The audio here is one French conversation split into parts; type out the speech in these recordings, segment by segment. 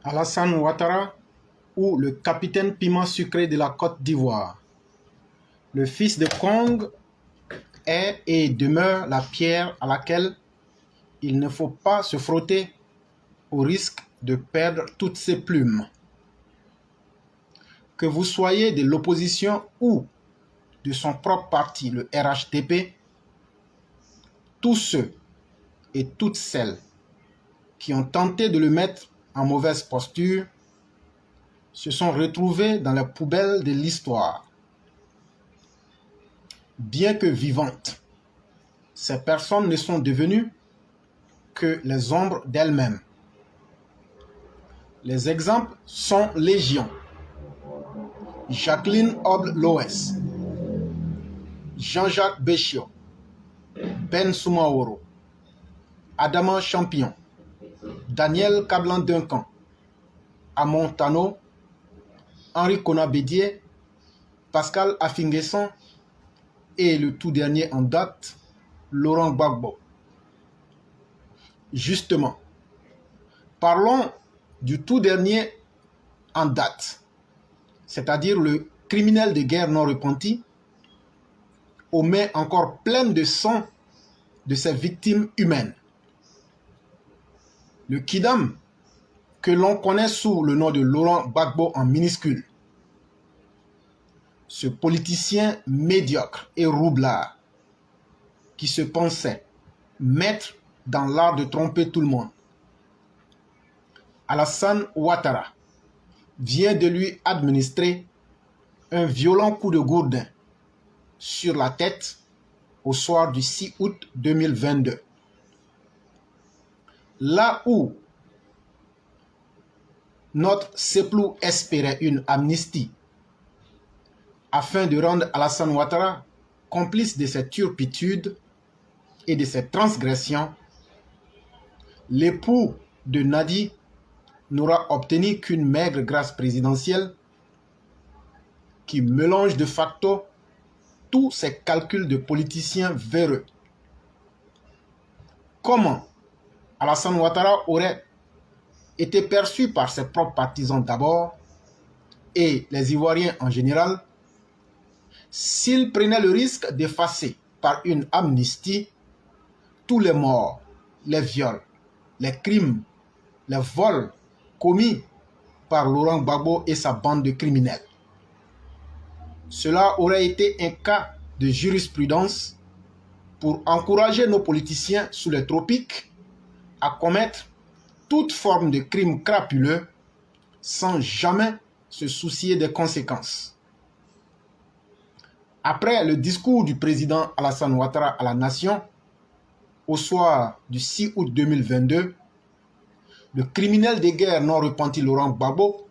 Alassane Ouattara ou le capitaine piment sucré de la Côte d'Ivoire. Le fils de Kong est et demeure la pierre à laquelle il ne faut pas se frotter au risque de perdre toutes ses plumes. Que vous soyez de l'opposition ou de son propre parti, le RHDP, tous ceux et toutes celles qui ont tenté de le mettre en mauvaise posture se sont retrouvés dans la poubelle de l'histoire. Bien que vivantes, ces personnes ne sont devenues que les ombres d'elles-mêmes. Les exemples sont légion. Jacqueline Oble-Loès, Jean-Jacques Béchiot, Ben Soumaoro, Adama Champion, Daniel Kablan-Duncan, Amon Tano, Henri Konabédié, Pascal Affinguesson et le tout dernier en date, Laurent Gbagbo. Justement, parlons du tout dernier en date, c'est-à-dire le criminel de guerre non repenti, aux mains encore pleines de sang de ses victimes humaines. Le Kidam, que l'on connaît sous le nom de Laurent Gbagbo en minuscule. Ce politicien médiocre et roublard qui se pensait maître dans l'art de tromper tout le monde. Alassane Ouattara vient de lui administrer un violent coup de gourdin sur la tête au soir du 6 août 2022. Là où notre Seplou espérait une amnistie afin de rendre Alassane Ouattara complice de ses turpitudes et de ses transgressions, l'époux de Nadi n'aura obtenu qu'une maigre grâce présidentielle qui mélange de facto tous ces calculs de politiciens véreux. Comment Alassane Ouattara aurait été perçu par ses propres partisans d'abord et les Ivoiriens en général s'il prenait le risque d'effacer par une amnistie tous les morts, les viols, les crimes, les vols commis par Laurent Gbagbo et sa bande de criminels. Cela aurait été un cas de jurisprudence pour encourager nos politiciens sous les tropiques à commettre toute forme de crime crapuleux sans jamais se soucier des conséquences. Après le discours du président Alassane Ouattara à la nation, au soir du 6 août 2022, le criminel de guerre non repenti Laurent Gbagbo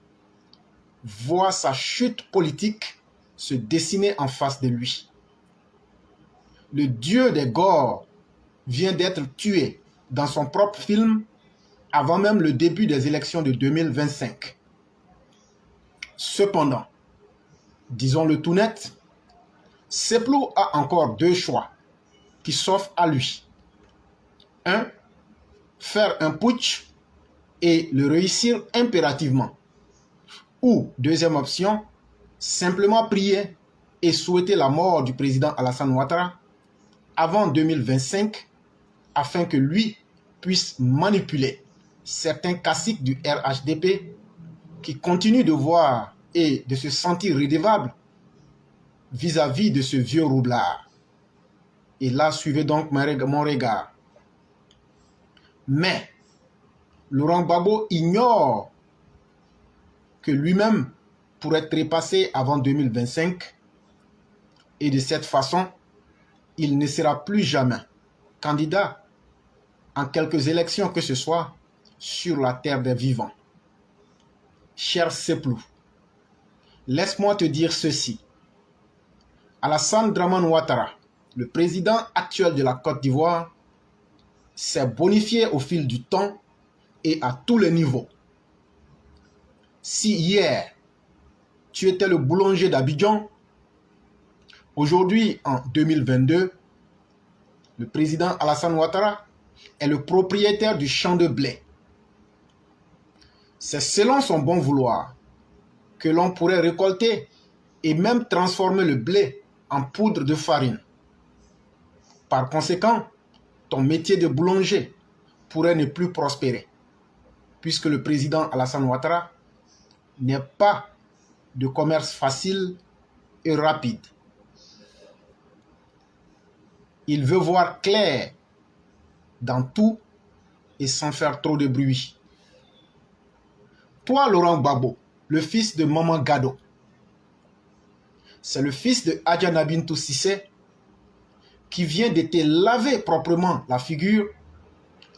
voit sa chute politique se dessiner en face de lui. Le dieu des gores vient d'être tué dans son propre film avant même le début des élections de 2025. Cependant, disons-le tout net, Seplou a encore deux choix qui s'offrent à lui. 1. Faire un putsch et le réussir impérativement. Ou, deuxième option, simplement prier et souhaiter la mort du président Alassane Ouattara avant 2025 afin que lui puisse manipuler certains caciques du RHDP qui continuent de voir et de se sentir redevables vis-à-vis de ce vieux roublard. Et là, suivez donc mon regard. Mais Laurent Gbagbo ignore que lui-même pourrait trépasser avant 2025 et de cette façon, il ne sera plus jamais candidat en quelques élections que ce soit sur la terre des vivants. Cher Seplou, laisse-moi te dire ceci. Alassane Dramane Ouattara, le président actuel de la Côte d'Ivoire, s'est bonifié au fil du temps et à tous les niveaux. Si hier, tu étais le boulanger d'Abidjan, aujourd'hui, en 2022, le président Alassane Ouattara est le propriétaire du champ de blé. C'est selon son bon vouloir que l'on pourrait récolter et même transformer le blé en poudre de farine. Par conséquent, ton métier de boulanger pourrait ne plus prospérer, puisque le président Alassane Ouattara n'est pas de commerce facile et rapide. Il veut voir clair dans tout et sans faire trop de bruit. Toi, Laurent Gbagbo, le fils de Maman Gado, c'est le fils de Adjana Bintou Cissé qui vient de te laver proprement la figure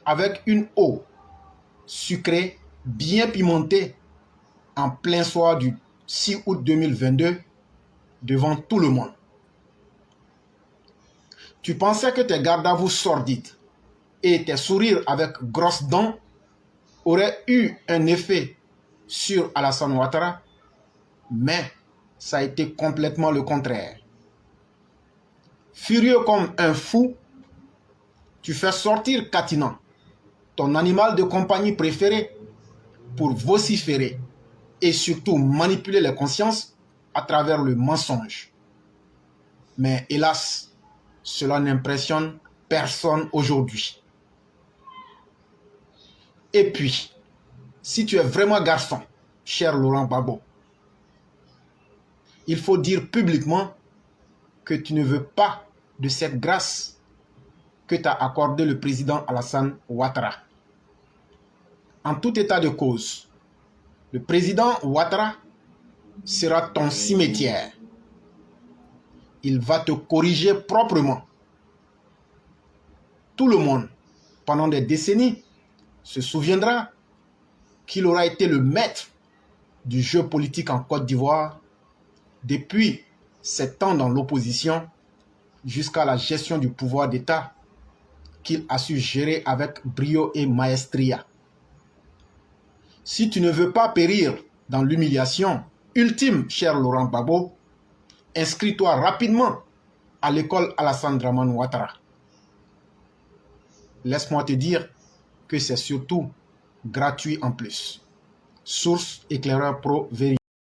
avec une eau sucrée, bien pimentée, en plein soir du 6 août 2022, devant tout le monde. Tu pensais que tes gardes à vous sordides et tes sourires avec grosses dents auraient eu un effet sur Alassane Ouattara, mais ça a été complètement le contraire. Furieux comme un fou, tu fais sortir Katinan, ton animal de compagnie préféré, pour vociférer et surtout manipuler les consciences à travers le mensonge. Mais hélas, cela n'impressionne personne aujourd'hui. Et puis, si tu es vraiment garçon, cher Laurent Gbagbo, il faut dire publiquement que tu ne veux pas de cette grâce que t'a accordé le président Alassane Ouattara. En tout état de cause, le président Ouattara sera ton cimetière. Il va te corriger proprement. Tout le monde, pendant des décennies, se souviendra qu'il aura été le maître du jeu politique en Côte d'Ivoire depuis ses temps dans l'opposition jusqu'à la gestion du pouvoir d'État qu'il a su gérer avec brio et maestria. Si tu ne veux pas périr dans l'humiliation ultime, cher Laurent Gbagbo, inscris-toi rapidement à l'école Alassane Dramane Ouattara. Laisse-moi te dire que c'est surtout gratuit en plus. Source Éclaireur Pro Vérité.